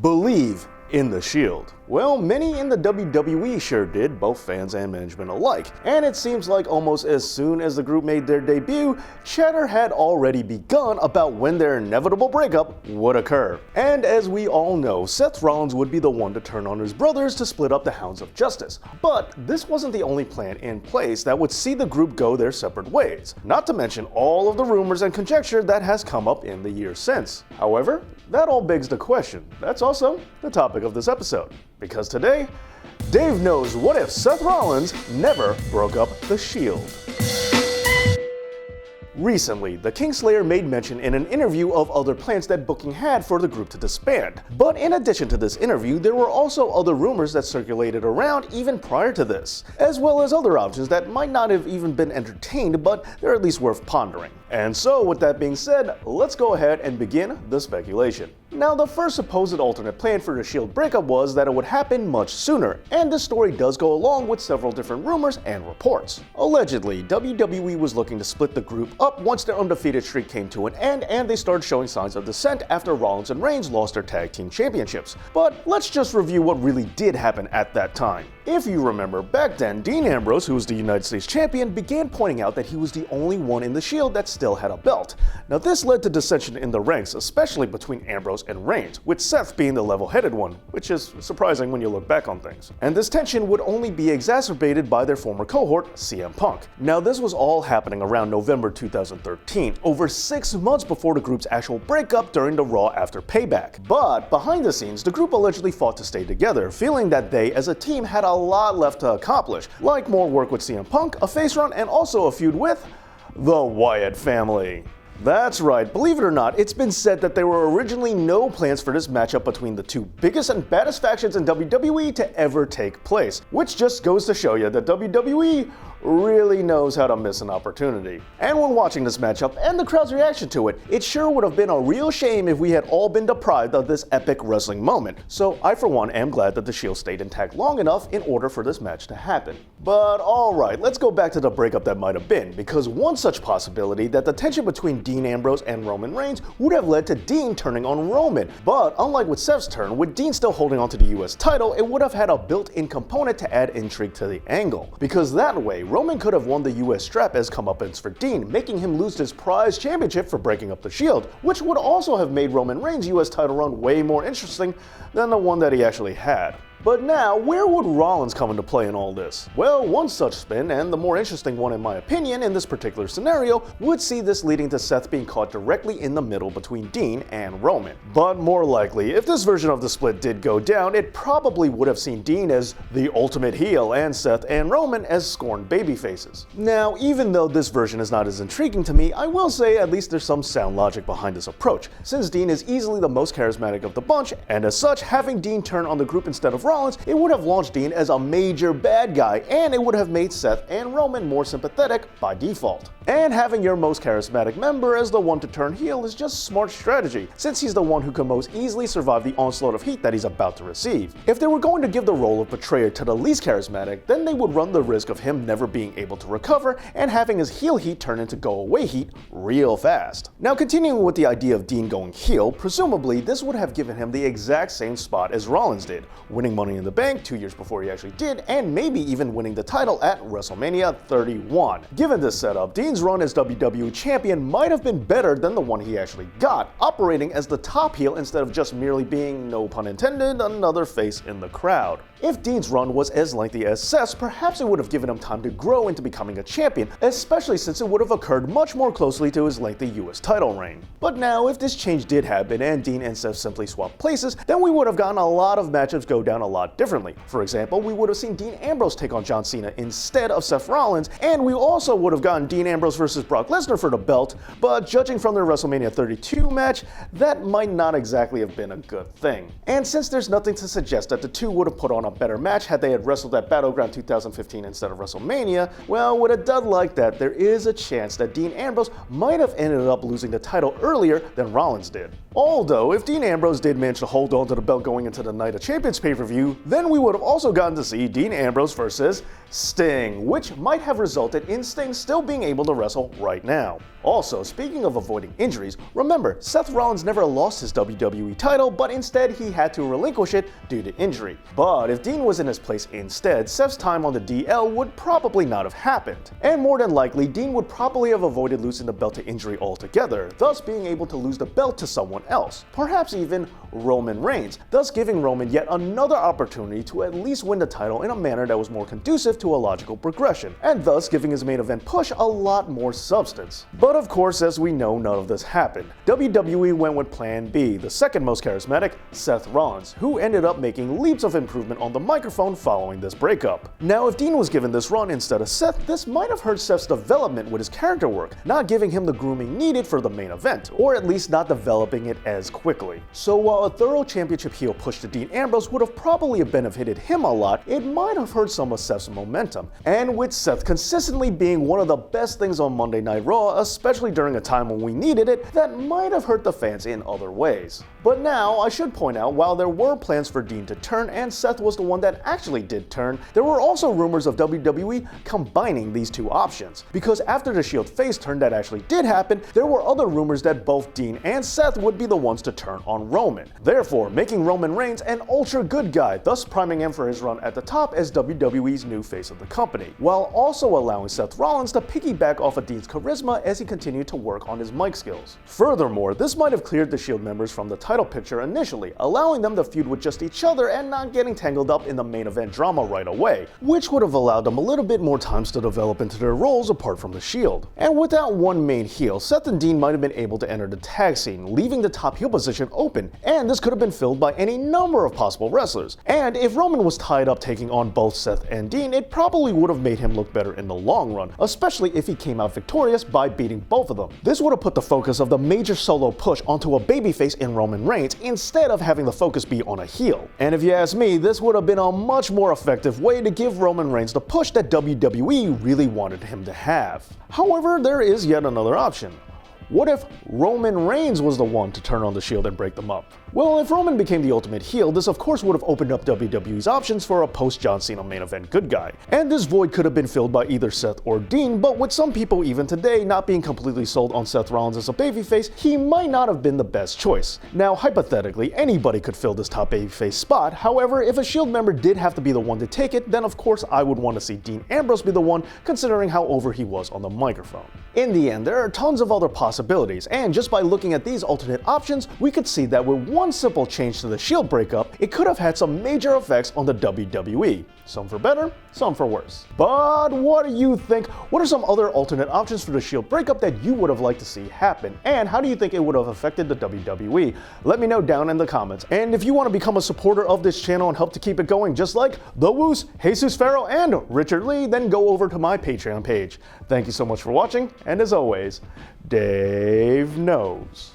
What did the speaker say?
Believe in the Shield. Well, many in the WWE sure did, both fans and management alike, and it seems like almost as soon as the group made their debut, chatter had already begun about when their inevitable breakup would occur. And as we all know, Seth Rollins would be the one to turn on his brothers to split up the Hounds of Justice. But this wasn't the only plan in place that would see the group go their separate ways, not to mention all of the rumors and conjecture that has come up in the years since. However, that all begs the question. That's also the topic of this episode. Because today, Dave knows what if Seth Rollins never broke up the Shield. Recently, the Kingslayer made mention in an interview of other plans that booking had for the group to disband. But in addition to this interview, there were also other rumors that circulated around even prior to this, as well as other options that might not have even been entertained, but they're at least worth pondering. And so, with that being said, let's go ahead and begin the speculation. Now, the first supposed alternate plan for the Shield breakup was that it would happen much sooner, and this story does go along with several different rumors and reports. Allegedly, WWE was looking to split the group up once their undefeated streak came to an end and they started showing signs of dissent after Rollins and Reigns lost their tag team championships. But let's just review what really did happen at that time. If you remember, back then, Dean Ambrose, who was the United States champion, began pointing out that he was the only one in the Shield that still had a belt. Now, this led to dissension in the ranks, especially between Ambrose and Reigns, with Seth being the level-headed one, which is surprising when you look back on things. And this tension would only be exacerbated by their former cohort, CM Punk. Now, this was all happening around November 2013, over 6 months before the group's actual breakup during the Raw after Payback. But behind the scenes, the group allegedly fought to stay together, feeling that they, as a team, had a lot left to accomplish, like more work with CM Punk, a face run, and also a feud with the Wyatt family. That's right, believe it or not, it's been said that there were originally no plans for this matchup between the two biggest and baddest factions in WWE to ever take place, which just goes to show you that WWE really knows how to miss an opportunity. And when watching this matchup and the crowd's reaction to it, it sure would have been a real shame if we had all been deprived of this epic wrestling moment. So I for one am glad that the Shield stayed intact long enough in order for this match to happen. But alright, let's go back to the breakup that might have been, because one such possibility that the tension between Dean Ambrose and Roman Reigns would have led to Dean turning on Roman. But unlike with Seth's turn, with Dean still holding onto the US title, it would have had a built-in component to add intrigue to the angle. Because that way, Roman could have won the US strap as comeuppance for Dean, making him lose his prized championship for breaking up the Shield, which would also have made Roman Reigns' US title run way more interesting than the one that he actually had. But now, where would Rollins come into play in all this? Well, one such spin, and the more interesting one in my opinion in this particular scenario, would see this leading to Seth being caught directly in the middle between Dean and Roman. But more likely, if this version of the split did go down, it probably would have seen Dean as the ultimate heel and Seth and Roman as scorned babyfaces. Now, even though this version is not as intriguing to me, I will say at least there's some sound logic behind this approach, since Dean is easily the most charismatic of the bunch, and as such, having Dean turn on the group instead of Rollins, it would have launched Dean as a major bad guy, and it would have made Seth and Roman more sympathetic by default. And having your most charismatic member as the one to turn heel is just smart strategy, since he's the one who can most easily survive the onslaught of heat that he's about to receive. If they were going to give the role of betrayer to the least charismatic, then they would run the risk of him never being able to recover and having his heel heat turn into go away heat real fast. Now, continuing with the idea of Dean going heel, presumably this would have given him the exact same spot as Rollins did, winning Money in the Bank 2 years before he actually did, and maybe even winning the title at WrestleMania 31. Given this setup, Dean's run as WWE champion might have been better than the one he actually got, operating as the top heel instead of just merely being, no pun intended, another face in the crowd. If Dean's run was as lengthy as Seth's, perhaps it would have given him time to grow into becoming a champion, especially since it would have occurred much more closely to his lengthy US title reign. But now, if this change did happen and Dean and Seth simply swapped places, then we would have gotten a lot of matchups go down a lot differently. For example, we would have seen Dean Ambrose take on John Cena instead of Seth Rollins, and we also would have gotten Dean Ambrose versus Brock Lesnar for the belt, but judging from their WrestleMania 32 match, that might not exactly have been a good thing. And since there's nothing to suggest that the two would have put on a better match had they had wrestled at Battleground 2015 instead of WrestleMania, well, with a dud like that, there is a chance that Dean Ambrose might have ended up losing the title earlier than Rollins did. Although, if Dean Ambrose did manage to hold on to the belt going into the Night of Champions pay-per-view, then we would have also gotten to see Dean Ambrose versus Sting, which might have resulted in Sting still being able to wrestle right now. Also, speaking of avoiding injuries, remember, Seth Rollins never lost his WWE title, but instead he had to relinquish it due to injury. But if Dean was in his place instead, Seth's time on the DL would probably not have happened. And more than likely, Dean would probably have avoided losing the belt to injury altogether, thus being able to lose the belt to someone else, perhaps even Roman Reigns, thus giving Roman yet another opportunity to at least win the title in a manner that was more conducive to a logical progression, and thus giving his main event push a lot more substance. But of course, as we know, none of this happened. WWE went with Plan B, the second most charismatic, Seth Rollins, who ended up making leaps of improvement on the microphone following this breakup. Now, if Dean was given this run instead of Seth, this might have hurt Seth's development with his character work, not giving him the grooming needed for the main event, or at least not developing it as quickly. So while a thorough championship heel push to Dean Ambrose would have probably benefited him a lot, it might have hurt some of Seth's momentum. And with Seth consistently being one of the best things on Monday Night Raw, especially during a time when we needed it, that might have hurt the fans in other ways. But now, I should point out, while there were plans for Dean to turn and Seth was the one that actually did turn, there were also rumors of WWE combining these two options. Because after the Shield face turn that actually did happen, there were other rumors that both Dean and Seth would be the ones to turn on Roman, therefore making Roman Reigns an ultra good guy, thus priming him for his run at the top as WWE's new face of the company, while also allowing Seth Rollins to piggyback off of Dean's charisma as he continued to work on his mic skills. Furthermore, this might have cleared the Shield members from the title picture initially, allowing them to feud with just each other and not getting tangled up in the main event drama right away, which would have allowed them a little bit more time to develop into their roles apart from the Shield. And without one main heel, Seth and Dean might have been able to enter the tag scene, leaving the top heel position open, and this could have been filled by any number of possible wrestlers. And if Roman was tied up taking on both Seth and Dean, it probably would have made him look better in the long run, especially if he came out victorious by beating both of them. This would have put the focus of the major solo push onto a babyface in Roman Reigns instead of having the focus be on a heel. And if you ask me, this would have been a much more effective way to give Roman Reigns the push that WWE really wanted him to have. However, there is yet another option. What if Roman Reigns was the one to turn on the Shield and break them up? Well, if Roman became the ultimate heel, this of course would have opened up WWE's options for a post-John Cena main event good guy. And this void could have been filled by either Seth or Dean, but with some people even today not being completely sold on Seth Rollins as a babyface, he might not have been the best choice. Now, hypothetically, anybody could fill this top babyface spot. However, if a Shield member did have to be the one to take it, then of course I would want to see Dean Ambrose be the one, considering how over he was on the microphone. In the end, there are tons of other possibilities, and just by looking at these alternate options, we could see that with one simple change to the Shield breakup, it could have had some major effects on the WWE. Some for better, some for worse. But what do you think? What are some other alternate options for the Shield breakup that you would have liked to see happen? And how do you think it would have affected the WWE? Let me know down in the comments. And if you want to become a supporter of this channel and help to keep it going just like The Woos, Jesus Farrell, and Richard Lee, then go over to my Patreon page. Thank you so much for watching, and as always, Dave knows.